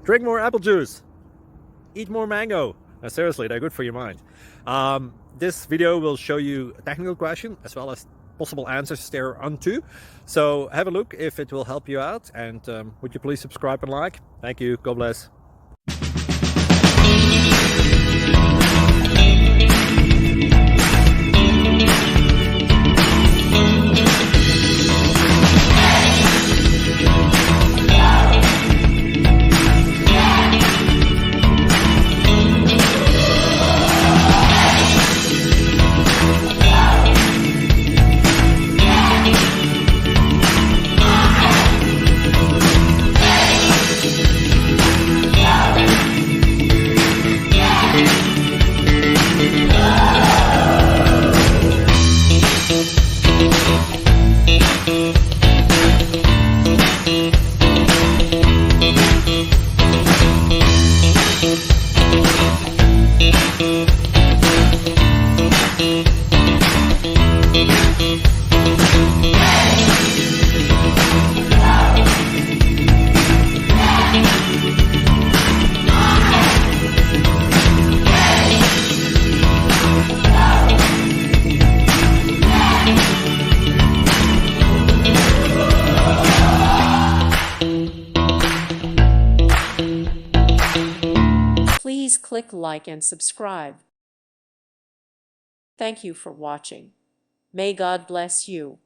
Drink more apple juice. Eat more mango. Seriously, they're good for your mind. This video will show you a technical question as well as possible answers thereunto. So have a look if it will help you out, and would you please subscribe and like? Thank you. God bless. Please click like and subscribe. Thank you for watching. May God bless you.